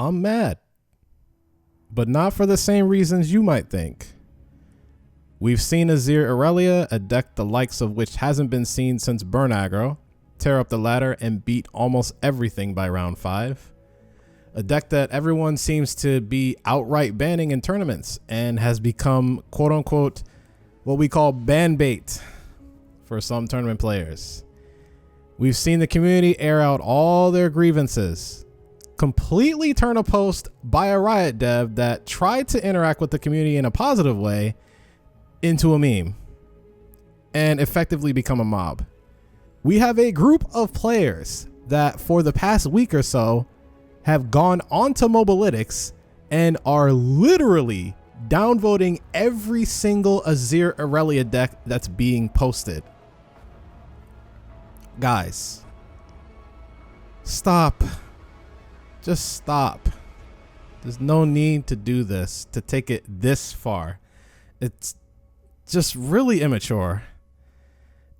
I'm mad, but not for the same reasons you might think. We've seen Azir Irelia, a deck the likes of which hasn't been seen since Burn Aggro, tear up the ladder and beat almost everything by round 5. A deck that everyone seems to be outright banning in tournaments and has become quote unquote what we call ban bait for some tournament players. We've seen the community air out all their grievances, completely turn a post by a Riot dev that tried to interact with the community in a positive way into a meme and effectively become a mob. We have a group of players that for the past week or so have gone onto Mobalytics and are literally downvoting every single Azir Irelia deck that's being posted. Guys, stop. Just stop. There's no need to do this, to take it this far. It's just really immature.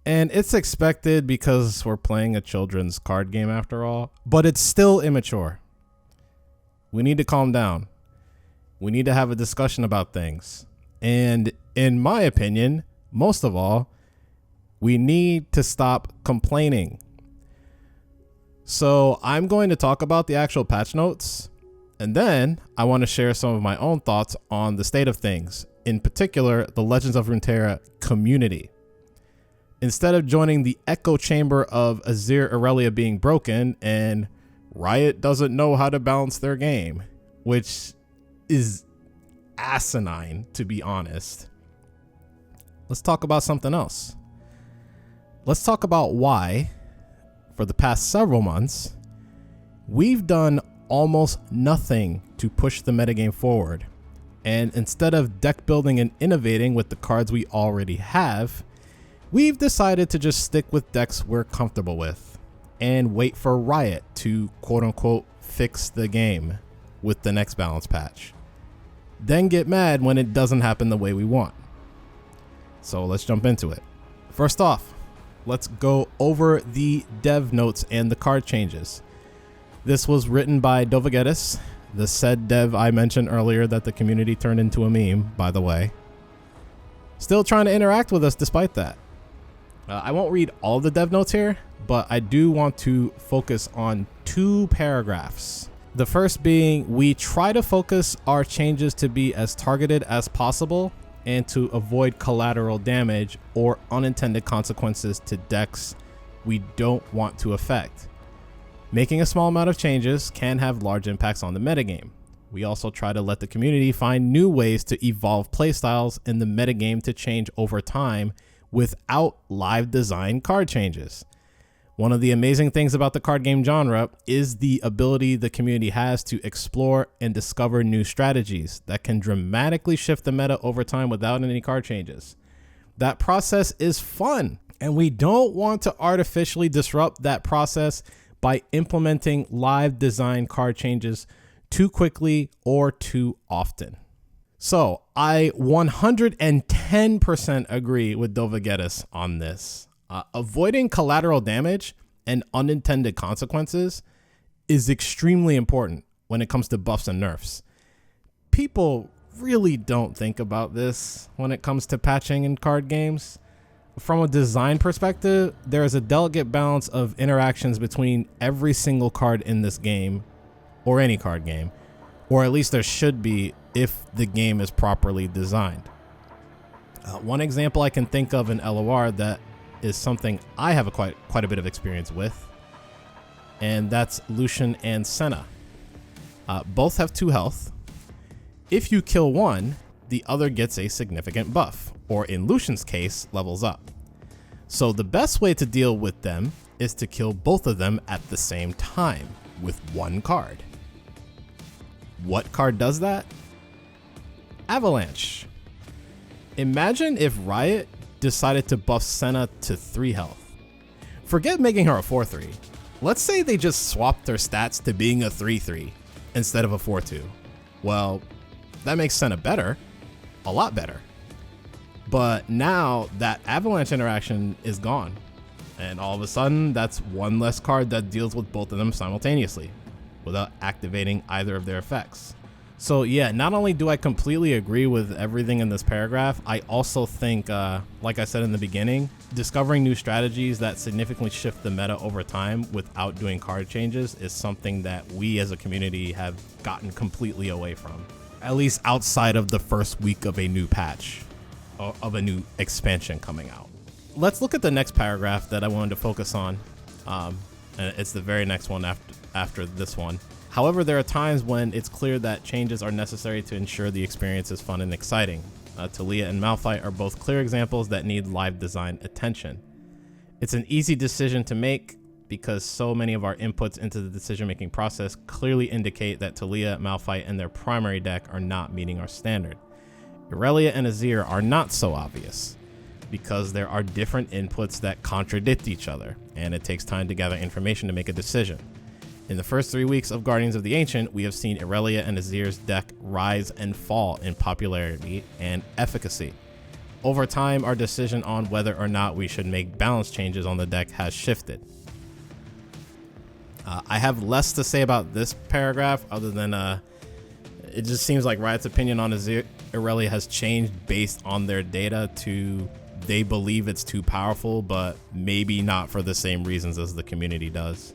And it's expected because we're playing a children's card game after all, but it's still immature. We need to calm down. We need to have a discussion about things. And in my opinion, most of all, we need to stop complaining. So I'm going to talk about the actual patch notes, and then I want to share some of my own thoughts on the state of things, in particular, the Legends of Runeterra community. Instead of joining the echo chamber of Azir Irelia being broken and Riot doesn't know how to balance their game, which is asinine, to be honest, let's talk about something else. Let's talk about why, for the past several months, we've done almost nothing to push the metagame forward. And instead of deck building and innovating with the cards we already have, we've decided to just stick with decks we're comfortable with and wait for Riot to quote unquote fix the game with the next balance patch. Then get mad when it doesn't happen the way we want. So let's jump into it. First off, let's go over the dev notes and the card changes. This was written by Dovagetis, the said dev I mentioned earlier that the community turned into a meme, by the way. Still trying to interact with us despite that. I won't read all the dev notes here, but I do want to focus on 2 paragraphs. The first being, we try to focus our changes to be as targeted as possible and to avoid collateral damage or unintended consequences to decks we don't want to affect. Making a small amount of changes can have large impacts on the metagame. We also try to let the community find new ways to evolve playstyles in the metagame to change over time without live design card changes. One of the amazing things about the card game genre is the ability the community has to explore and discover new strategies that can dramatically shift the meta over time without any card changes. That process is fun, and we don't want to artificially disrupt that process by implementing live design card changes too quickly or too often. So I 110% agree with Dovagetis on this. Avoiding collateral damage and unintended consequences is extremely important when it comes to buffs and nerfs. People really don't think about this when it comes to patching in card games. From a design perspective, there is a delicate balance of interactions between every single card in this game, or any card game, or at least there should be if the game is properly designed. One example I can think of in LOR that is something I have quite a bit of experience with, and that's Lucian and Senna. Both have 2 health. If you kill one, the other gets a significant buff, or in Lucian's case, levels up. So the best way to deal with them is to kill both of them at the same time with 1 card. What card does that? Avalanche. Imagine if Riot decided to buff Senna to 3 health. Forget making her a 4-3. Let's say they just swapped her stats to being a 3-3 instead of a 4-2. Well, that makes Senna better, a lot better. But now that Avalanche interaction is gone, and all of a sudden that's 1 less card that deals with both of them simultaneously. without activating either of their effects. So yeah, not only do I completely agree with everything in this paragraph, I also think, like I said in the beginning, discovering new strategies that significantly shift the meta over time without doing card changes is something that we as a community have gotten completely away from, at least outside of the first week of a new patch, of a new expansion coming out. Let's look at the next paragraph that I wanted to focus on. And it's the very next one after this one. However, there are times when it's clear that changes are necessary to ensure the experience is fun and exciting. Taliyah and Malphite are both clear examples that need live design attention. It's an easy decision to make because so many of our inputs into the decision-making process clearly indicate that Taliyah, Malphite, and their primary deck are not meeting our standard. Irelia and Azir are not so obvious because there are different inputs that contradict each other, and it takes time to gather information to make a decision. In the first 3 weeks of Guardians of the Ancient, we have seen Irelia and Azir's deck rise and fall in popularity and efficacy. Over time, our decision on whether or not we should make balance changes on the deck has shifted. I have less to say about this paragraph other than it just seems like Riot's opinion on Irelia has changed based on their data to they believe it's too powerful, but maybe not for the same reasons as the community does.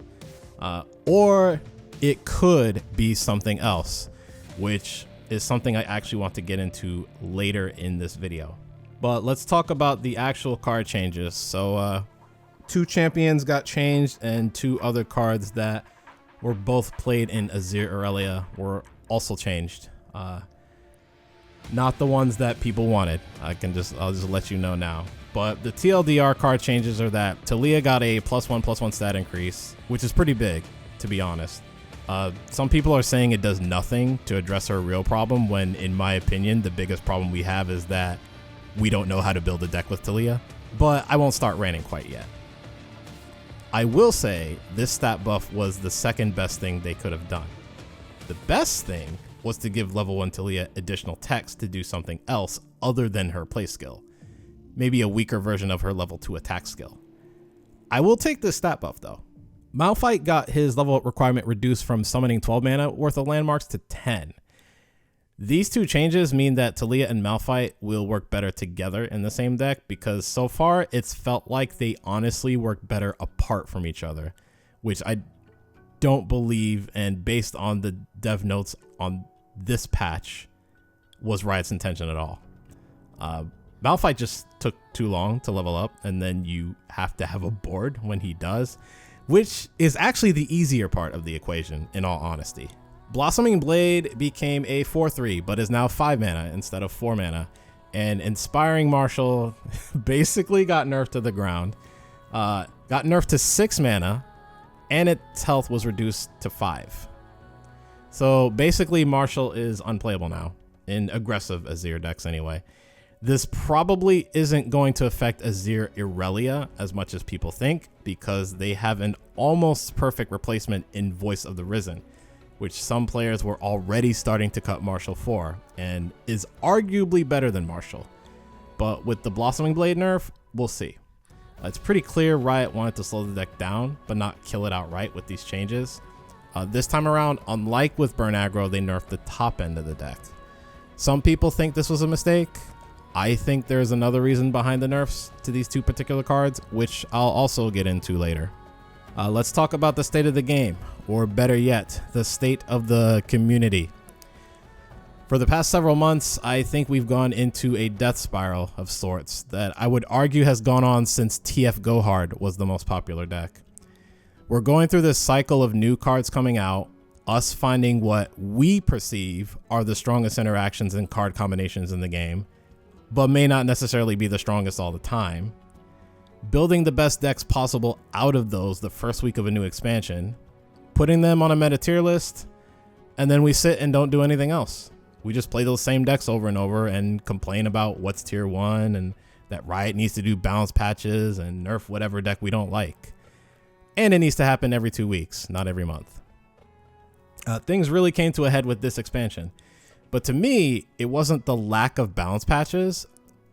Or it could be something else, which is something I actually want to get into later in this video. But let's talk about the actual card changes. So 2 champions got changed and 2 other cards that were both played in Azir Irelia were also changed. Not the ones that people wanted. I'll just let you know now. But the TLDR card changes are that Taliyah got a +1/+1 stat increase, which is pretty big, to be honest. Some people are saying it does nothing to address her real problem, when in my opinion, the biggest problem we have is that we don't know how to build a deck with Taliyah. But I won't start ranting quite yet. I will say this stat buff was the second best thing they could have done. The best thing was to give level 1 Taliyah additional text to do something else other than her play skill. Maybe a weaker version of her level 2 attack skill. I will take this stat buff though. Malphite got his level up requirement reduced from summoning 12 mana worth of landmarks to 10. These 2 changes mean that Taliyah and Malphite will work better together in the same deck, because so far it's felt like they honestly work better apart from each other, which I don't believe, and based on the dev notes on this patch, was Riot's intention at all. Malphite just took too long to level up, and then you have to have a board when he does, which is actually the easier part of the equation, in all honesty. Blossoming Blade became a 4/3, but is now 5 mana instead of 4 mana, and Inspiring Marshal basically got nerfed to the ground, got nerfed to 6 mana, and its health was reduced to 5. So basically Marshal is unplayable now, in aggressive Azir decks anyway. This probably isn't going to affect Azir Irelia as much as people think, because they have an almost perfect replacement in Voice of the Risen, which some players were already starting to cut Marshal for, and is arguably better than Marshal. But with the Blossoming Blade nerf, we'll see. It's pretty clear Riot wanted to slow the deck down, but not kill it outright with these changes. This time around, unlike with Burn Aggro, they nerfed the top end of the deck. Some people think this was a mistake. I think there's another reason behind the nerfs to these 2 particular cards, which I'll also get into later. Let's talk about the state of the game, or better yet, the state of the community. For the past several months, I think we've gone into a death spiral of sorts that I would argue has gone on since TF Go Hard was the most popular deck. We're going through this cycle of new cards coming out, us finding what we perceive are the strongest interactions and card combinations in the game, but may not necessarily be the strongest all the time, building the best decks possible out of those the first week of a new expansion, putting them on a meta tier list, and then we sit and don't do anything else. We just play those same decks over and over and complain about what's tier 1 and that Riot needs to do balance patches and nerf whatever deck we don't like. And it needs to happen every 2 weeks, not every month. Things really came to a head with this expansion. But to me, it wasn't the lack of balance patches,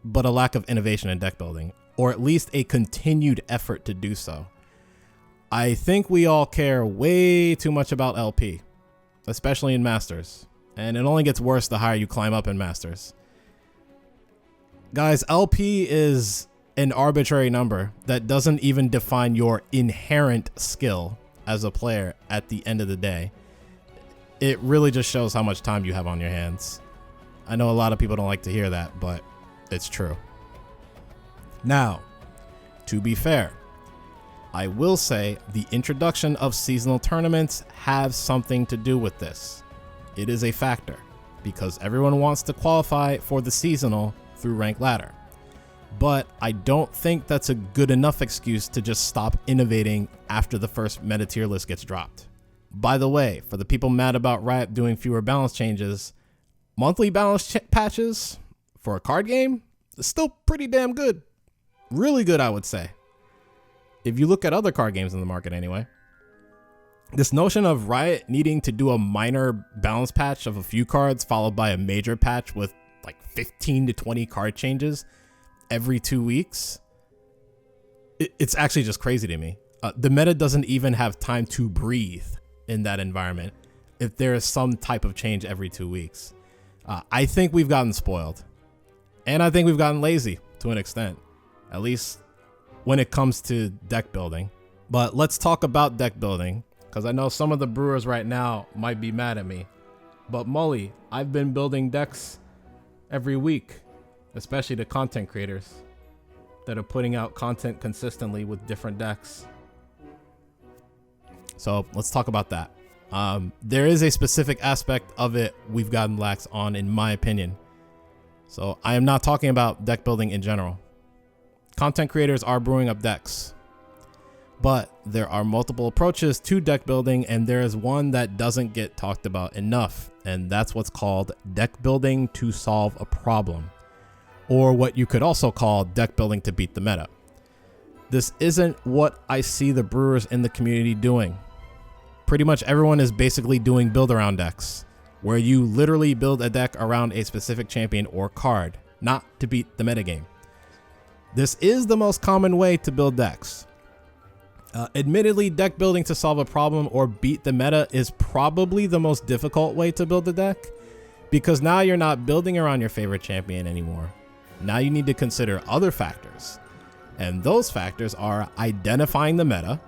but a lack of innovation in deck building, or at least a continued effort to do so. I think we all care way too much about LP, especially in Masters. And it only gets worse the higher you climb up in Masters. Guys, LP is an arbitrary number that doesn't even define your inherent skill as a player at the end of the day. It really just shows how much time you have on your hands. I know a lot of people don't like to hear that, but it's true. Now, to be fair, I will say the introduction of seasonal tournaments have something to do with this. It is a factor because everyone wants to qualify for the seasonal through rank ladder. But I don't think that's a good enough excuse to just stop innovating after the first meta tier list gets dropped. By the way, for the people mad about Riot doing fewer balance changes, monthly balance patches for a card game is still pretty damn good. Really good, I would say. If you look at other card games in the market anyway. This notion of Riot needing to do a minor balance patch of a few cards followed by a major patch with like 15 to 20 card changes every 2 weeks, it's actually just crazy to me. The meta doesn't even have time to breathe in that environment if there is some type of change every 2 weeks. I think we've gotten spoiled. And I think we've gotten lazy to an extent, at least when it comes to deck building. But let's talk about deck building, because I know some of the brewers right now might be mad at me. But Mully, I've been building decks every week, especially the content creators that are putting out content consistently with different decks. So let's talk about that. There is a specific aspect of it we've gotten lax on, in my opinion. So I am not talking about deck building in general. Content creators are brewing up decks, but there are multiple approaches to deck building, and there is one that doesn't get talked about enough, and that's what's called deck building to solve a problem, or what you could also call deck building to beat the meta. This isn't what I see the brewers in the community doing. Pretty much everyone is basically doing build around decks, where you literally build a deck around a specific champion or card, not to beat the metagame. This is the most common way to build decks. Admittedly, deck building to solve a problem or beat the meta is probably the most difficult way to build a deck, because now you're not building around your favorite champion anymore. Now you need to consider other factors, and those factors are identifying the meta,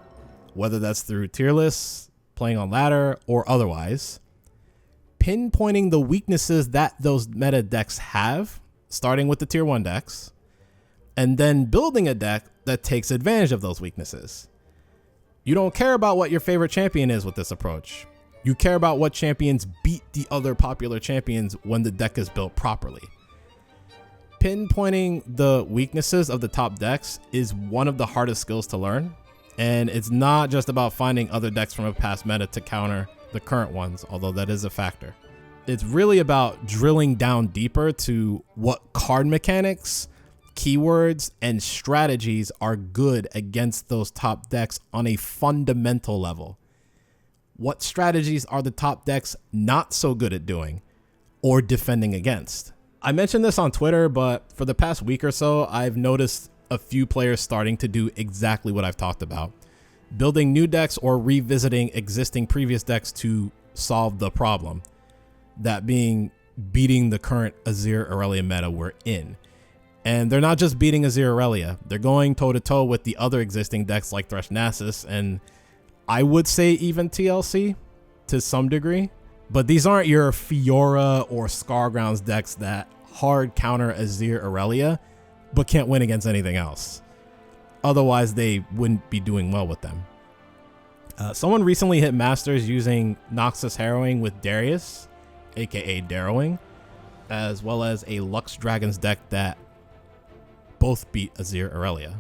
whether that's through tier lists, playing on ladder, or otherwise, pinpointing the weaknesses that those meta decks have, starting with the tier 1 decks, and then building a deck that takes advantage of those weaknesses. You don't care about what your favorite champion is with this approach. You care about what champions beat the other popular champions when the deck is built properly. Pinpointing the weaknesses of the top decks is one of the hardest skills to learn, and it's not just about finding other decks from a past meta to counter the current ones, although that is a factor. It's really about drilling down deeper to what card mechanics, keywords, and strategies are good against those top decks on a fundamental level. What strategies are the top decks not so good at doing or defending against? I mentioned this on Twitter, but for the past week or so, I've noticed a few players starting to do exactly what I've talked about, building new decks or revisiting existing previous decks to solve the problem, that being beating the current Azir Irelia meta we're in. And they're not just beating Azir Irelia, they're going toe-to-toe with the other existing decks like Thresh Nasus, and I would say even TLC to some degree. But these aren't your Fiora or Scargrounds decks that hard counter Azir Irelia, but can't win against anything else. Otherwise, they wouldn't be doing well with them. Someone recently hit Masters using Noxus Harrowing with Darius, aka Darrowing, as well as a Lux Dragons deck that both beat Azir Irelia.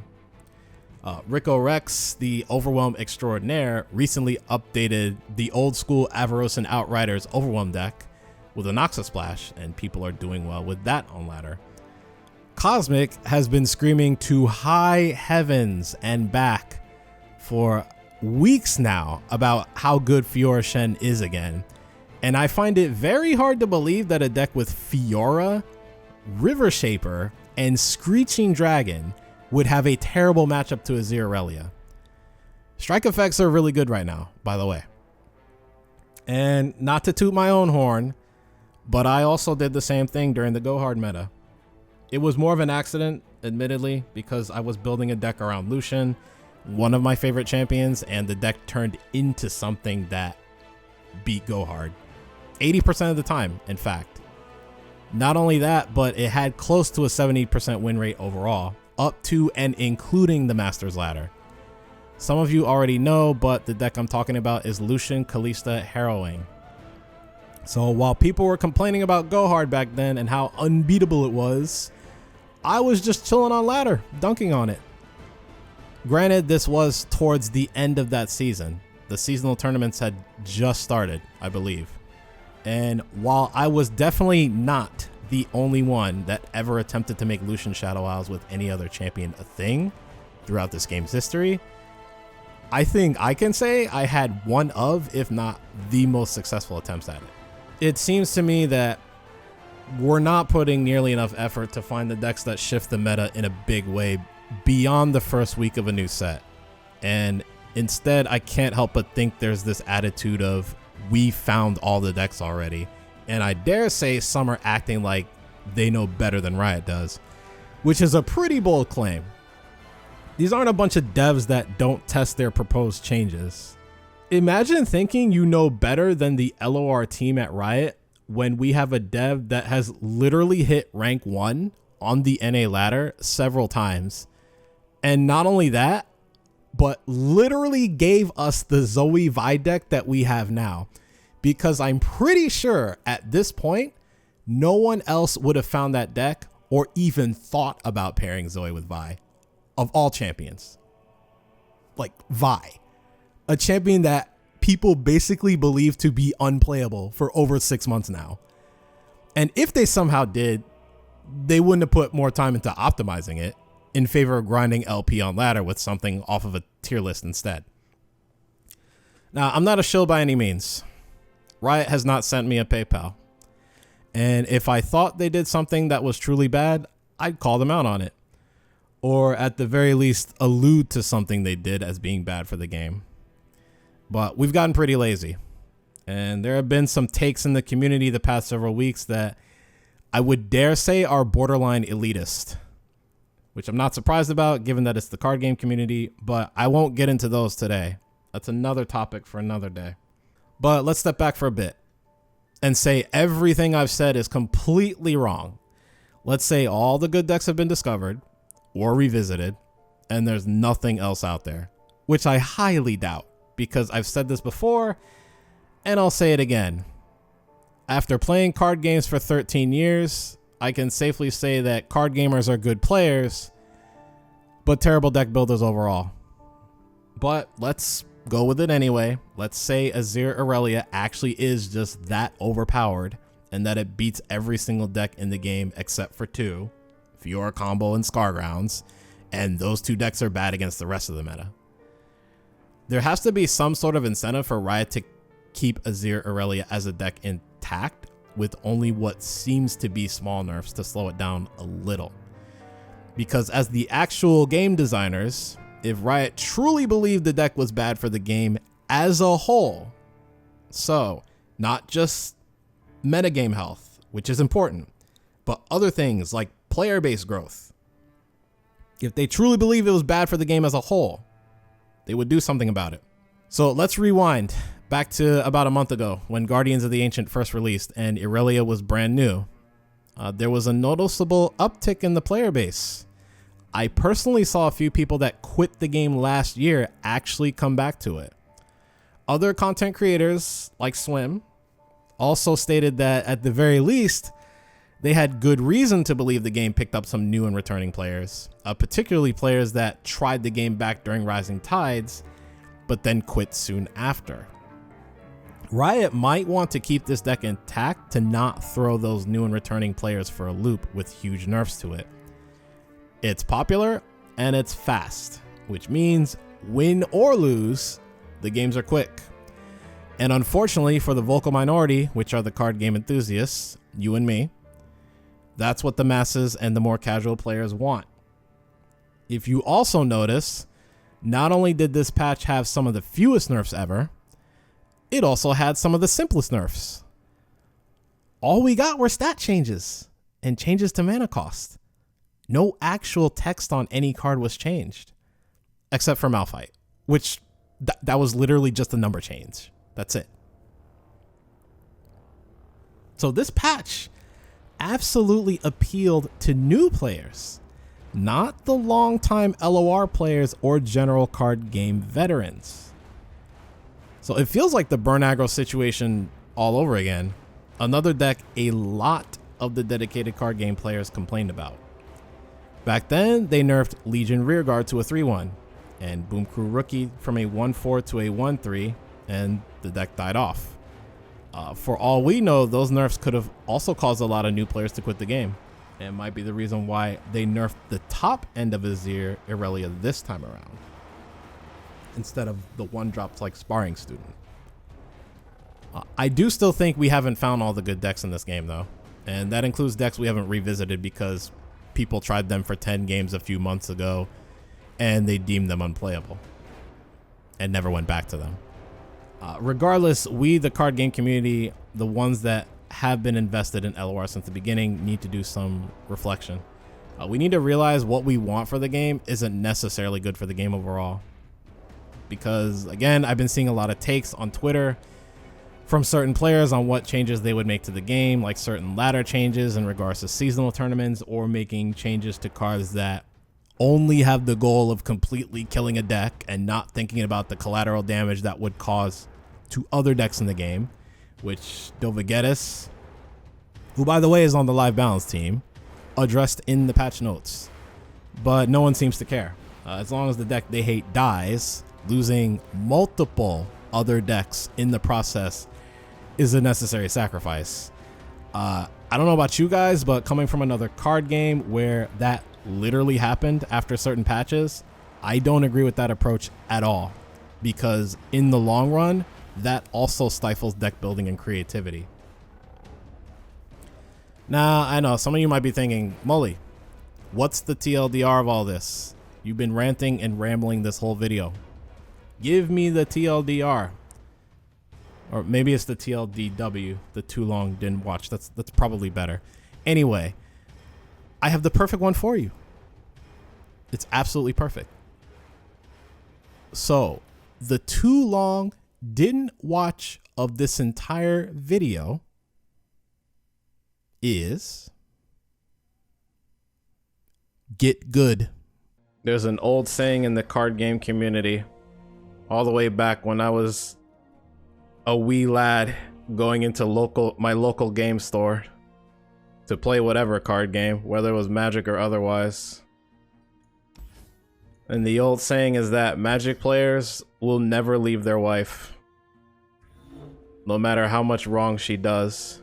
Rico Rex, the Overwhelm Extraordinaire, recently updated the old school Avarosan Outriders Overwhelm deck with a Noxus Splash, and people are doing well with that on ladder. Cosmic has been screaming to high heavens and back for weeks now about how good Fiora Shen is again, and I find it very hard to believe that a deck with Fiora, River Shaper, and Screeching Dragon would have a terrible matchup to Azir Irelia. Strike effects are really good right now, by the way. And not to toot my own horn, but I also did the same thing during the Go Hard meta. It was more of an accident, admittedly, because I was building a deck around Lucian, one of my favorite champions, and the deck turned into something that beat Go Hard 80% of the time, in fact. Not only that, but it had close to a 70% win rate overall, up to and including the Masters Ladder. Some of you already know, but the deck I'm talking about is Lucian, Kalista, Harrowing. So while people were complaining about Go Hard back then and how unbeatable it was, I was just chilling on ladder, dunking on it. Granted, this was towards the end of that season. The seasonal tournaments had just started, I believe. And while I was definitely not the only one that ever attempted to make Lucian Shadow Isles with any other champion a thing throughout this game's history, I think I can say I had one of, if not the most successful attempts at it. It seems to me that we're not putting nearly enough effort to find the decks that shift the meta in a big way beyond the first week of a new set. And instead, I can't help but think there's this attitude of, we found all the decks already. And I dare say some are acting like they know better than Riot does, which is a pretty bold claim. These aren't a bunch of devs that don't test their proposed changes. Imagine thinking you know better than the LOR team at Riot when we have a dev that has literally hit rank 1 on the NA ladder several times. And not only that, but literally gave us the Zoe Vi deck that we have now. Because I'm pretty sure at this point, no one else would have found that deck or even thought about pairing Zoe with Vi. Of all champions. Like Vi. A champion that people basically believe to be unplayable for over 6 months now. And if they somehow did, they wouldn't have put more time into optimizing it in favor of grinding LP on ladder with something off of a tier list instead. Now, I'm not a shill by any means. Riot has not sent me a PayPal. And if I thought they did something that was truly bad, I'd call them out on it. Or at the very least, allude to something they did as being bad for the game. But we've gotten pretty lazy. And there have been some takes in the community the past several weeks that I would dare say are borderline elitist. Which I'm not surprised about, given that it's the card game community, but I won't get into those today. That's another topic for another day. But let's step back for a bit and say everything I've said is completely wrong. Let's say all the good decks have been discovered or revisited, and there's nothing else out there, which I highly doubt, because I've said this before, and I'll say it again. After playing card games for 13 years, I can safely say that card gamers are good players, but terrible deck builders overall. But let's go with it anyway. Let's say Azir Irelia actually is just that overpowered, and that it beats every single deck in the game except for 2. Fiora Combo and Scargrounds, and those 2 decks are bad against the rest of the meta. There has to be some sort of incentive for Riot to keep Azir Irelia as a deck intact with only what seems to be small nerfs to slow it down a little. Because as the actual game designers, if Riot truly believed the deck was bad for the game as a whole, so not just metagame health, which is important, but other things like player base growth. If they truly believe it was bad for the game as a whole, they would do something about it. So let's rewind back to about a month ago when Guardians of the Ancient first released and Irelia was brand new. There was a noticeable uptick in the player base. I personally saw a few people that quit the game last year actually come back to it. Other content creators like Swim also stated that at the very least, they had good reason to believe the game picked up some new and returning players, particularly players that tried the game back during Rising Tides, but then quit soon after. Riot might want to keep this deck intact to not throw those new and returning players for a loop with huge nerfs to it. It's popular and it's fast, which means win or lose, the games are quick. And unfortunately for the vocal minority, which are the card game enthusiasts, you and me, that's what the masses and the more casual players want. If you also notice, Not only did this patch have some of the fewest nerfs ever, it also had some of the simplest nerfs. All we got were stat changes and changes to mana cost. No actual text on any card was changed, except for Malphite, which that was literally just a number change. That's it. So this patch absolutely appealed to new players, not the longtime LOR players or general card game veterans. So it feels like the burn aggro situation all over again. Another deck a lot of the dedicated card game players complained about. Back then, they nerfed Legion Rearguard to a 3-1, and Boom Crew Rookie from a 1-4 to a 1-3, and the deck died off. For all we know, those nerfs could have also caused a lot of new players to quit the game, and might be the reason why they nerfed the top end of Azir Irelia this time around, instead of the one-drops like Sparring Student. I do still think we haven't found all the good decks in this game, though, and that includes decks we haven't revisited because people tried them for 10 games a few months ago, and they deemed them unplayable, and never went back to them. Regardless, we, the card game community, the ones that have been invested in LOR since the beginning, need to do some reflection. We need to realize what we want for the game isn't necessarily good for the game overall. Because, again, I've been seeing a lot of takes on Twitter from certain players on what changes they would make to the game, like certain ladder changes in regards to seasonal tournaments, or making changes to cards that only have the goal of completely killing a deck and not thinking about the collateral damage that would cause to other decks in the game, which Dovagetis, who by the way is on the Live Balance team, addressed in the patch notes. But no one seems to care. As long as the deck they hate dies, losing multiple other decks in the process is a necessary sacrifice. I don't know about you guys, but coming from another card game where that literally happened after certain patches, I don't agree with that approach at all, because in the long run, that also stifles deck building and creativity. Now, I know some of you might be thinking, Mully, what's the TLDR of all this? You've been ranting and rambling this whole video. Give me the TLDR. Or maybe it's the TLDW, the too long didn't watch. That's probably better. Anyway, I have the perfect one for you. It's absolutely perfect. So, the too long didn't watch of this entire video is get good. There's an old saying in the card game community, all the way back when I was a wee lad going into my local game store to play whatever card game, whether it was Magic or otherwise. And the old saying is that Magic players will never leave their wife, no matter how much wrong she does.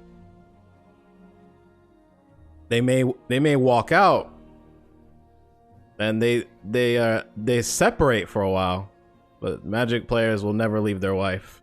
They may walk out and they separate for a while, but Magic players will never leave their wife.